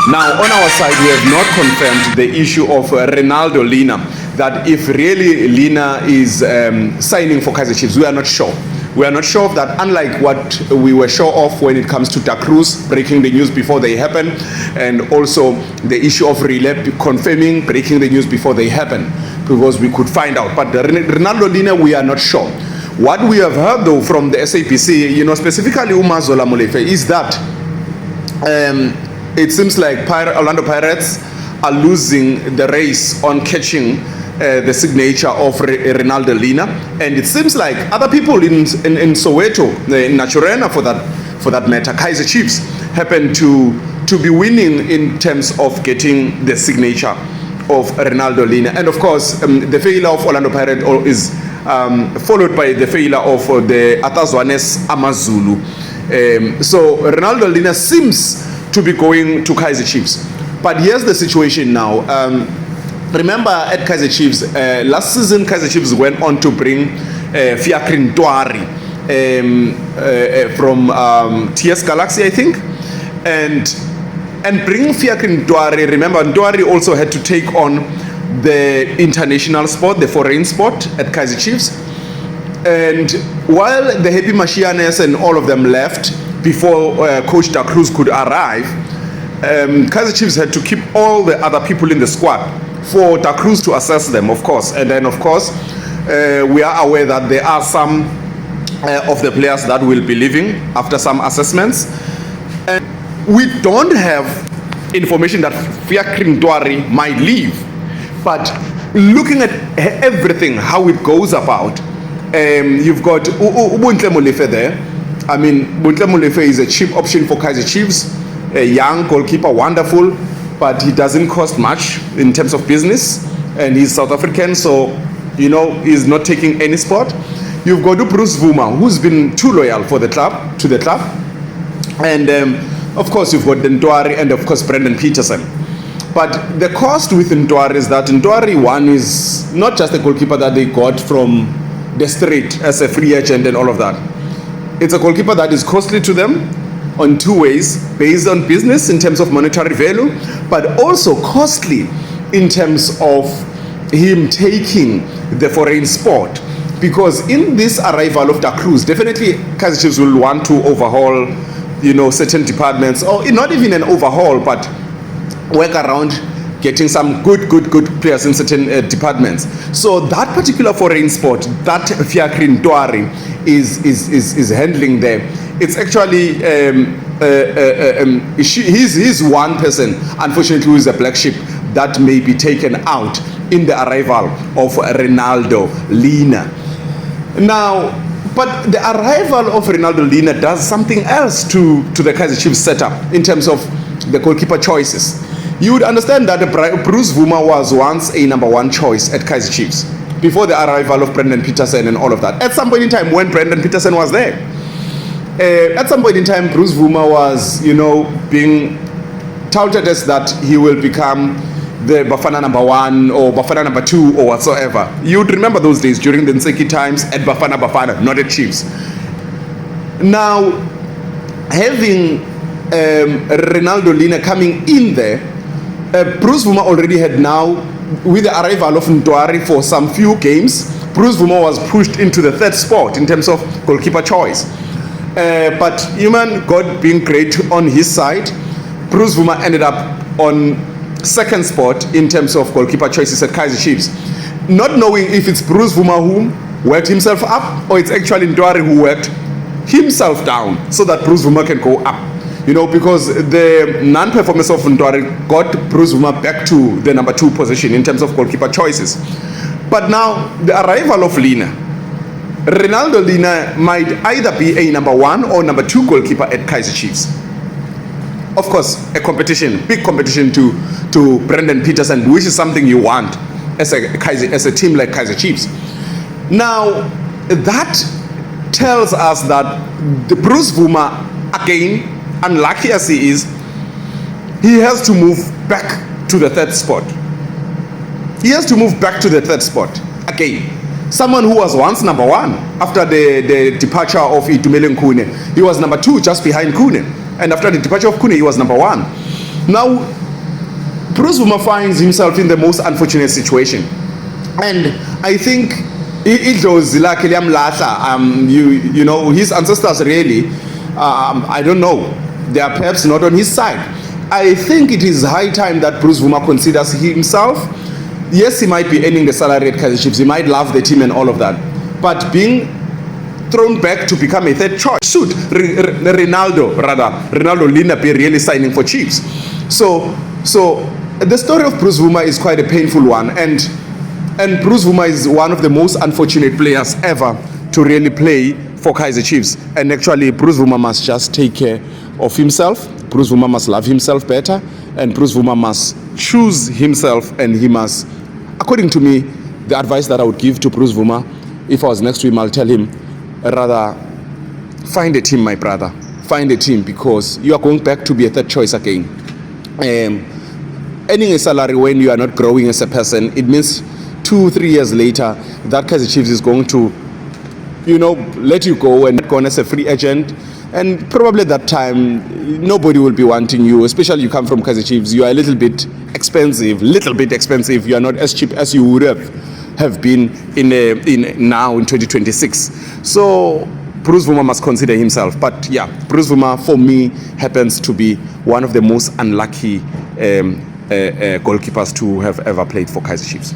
Now, on our side, we have not confirmed the issue of Renaldo Leaner, that if really Leaner is signing for Kaizer Chiefs. We are not sure. We are not sure of that, unlike what we were sure of when it comes to Cruz breaking the news before they happen, and also the issue of Relay confirming breaking the news before they happen, because we could find out. But Renaldo Leaner, we are not sure. What we have heard though from the SAPC, specifically Bontle Molefe, is that it seems like Orlando Pirates are losing the race on catching the signature of Renaldo Leaner, and it seems like other people in Soweto, in Naturena for that matter, Kaizer Chiefs, happen to be winning in terms of getting the signature of Renaldo Leaner. And of course, the failure of Orlando Pirates is followed by the failure of the Atazwanes Amazulu. So Renaldo Leaner seems to be going to Kaizer Chiefs. But here's the situation now. Remember at Kaizer Chiefs, last season Kaizer Chiefs went on to bring Fiacre Ntwari from TS Galaxy, I think, and bring Fiacre Ntwari. Remember, Ntwari also had to take on the international sport, the foreign sport at Kaizer Chiefs. And while the Happy Mashianes and all of them left before Coach Cruz could arrive, Kaizer Chiefs had to keep all the other people in the squad for Cruz to assess them, of course. And then, of course, we are aware that there are some of the players that will be leaving after some assessments. And we don't have information that Fiacre Ntwari might leave. But looking at everything, how it goes about, you've got Bontle Molefe there. I mean, Bontle Molefe is a cheap option for Kaizer Chiefs. A young goalkeeper, wonderful, but he doesn't cost much in terms of business, and he's South African, so he's not taking any spot. You've got Bruce Bvuma, who's been too loyal to the club, and of course you've got Ntwari and of course Brandon Petersen. But the cost with Ntwari is that Ntwari, one, is not just a goalkeeper that they got from the street as a free agent and all of that. It's a goalkeeper that is costly to them on two ways, based on business in terms of monetary value, but also costly in terms of him taking the foreign sport. Because in this arrival of Cruz, definitely Kaizer Chiefs will want to overhaul, certain departments, or not even an overhaul, but work around getting some good players in certain departments. So that particular foreign sport that Fiacre Ntwari is handling there, it's actually he's one person, unfortunately, who is a black sheep that may be taken out in the arrival of Renaldo Leaner. Now, but the arrival of Renaldo Leaner does something else to the Kaizer Chiefs setup in terms of the goalkeeper choices. You would understand that Bruce Bvuma was once a number one choice at Kaizer Chiefs before the arrival of Brandon Petersen and all of that. At some point in time, when Brandon Petersen was there, at some point in time, Bruce Bvuma was, being touted as that he will become the Bafana number one or Bafana number two or whatsoever. You'd remember those days during the Nseki times at Bafana, not at Chiefs. Now, having Renaldo Leaner coming in there, Bruce Bvuma already had now, with the arrival of Ntwari for some few games, Bruce Bvuma was pushed into the third spot in terms of goalkeeper choice. But human God being great on his side, Bruce Bvuma ended up on second spot in terms of goalkeeper choices at Kaizer Chiefs. Not knowing if it's Bruce Bvuma who worked himself up or it's actually Ntwari who worked himself down so that Bruce Bvuma can go up. Because the non-performance of Ntwari got Bruce Bvuma back to the number two position in terms of goalkeeper choices. But now, the arrival of Leaner, Renaldo Leaner might either be a number one or number two goalkeeper at Kaizer Chiefs. Of course, a competition, big competition to Brandon Petersen, which is something you want as a team like Kaizer Chiefs. Now, that tells us that the Bruce Bvuma, again, unlucky as he is, he has to move back to the third spot. He has to move back to the third spot again. Someone who was once number one after the departure of Itumele Nkune. He was number two just behind Kune. And after the departure of Kune, he was number one. Now, Bruce Bvuma finds himself in the most unfortunate situation. And I think idlozi lakhe liyamlahla. You know, his ancestors really, I don't know, they are perhaps not on his side. I think it is high time that Bruce Bvuma considers himself. Yes, he might be earning the salary at Kaizer Chiefs, he might love the team and all of that, but being thrown back to become a third choice, should Renaldo Leaner be really signing for Chiefs? So the story of Bruce Bvuma is quite a painful one, and Bruce Bvuma is one of the most unfortunate players ever to really play for Kaizer Chiefs. And actually, Bruce Bvuma must just take care of himself. Bruce Bvuma must love himself better, and Bruce Bvuma must choose himself, and he must, according to me, the advice that I would give to Bruce Bvuma, if I was next to him, I'll tell him, rather, find a team, my brother. Find a team, because you are going back to be a third choice again. Earning a salary when you are not growing as a person, it means 2-3 years later, that Kaizer Chiefs is going to, you know, let you go and go on as a free agent. And probably at that time, nobody will be wanting you, especially you come from Kaizer Chiefs. You are a little bit expensive. You are not as cheap as you would have been in now in 2026. So Bruce Bvuma must consider himself. But yeah, Bruce Bvuma for me happens to be one of the most unlucky goalkeepers to have ever played for Kaizer Chiefs.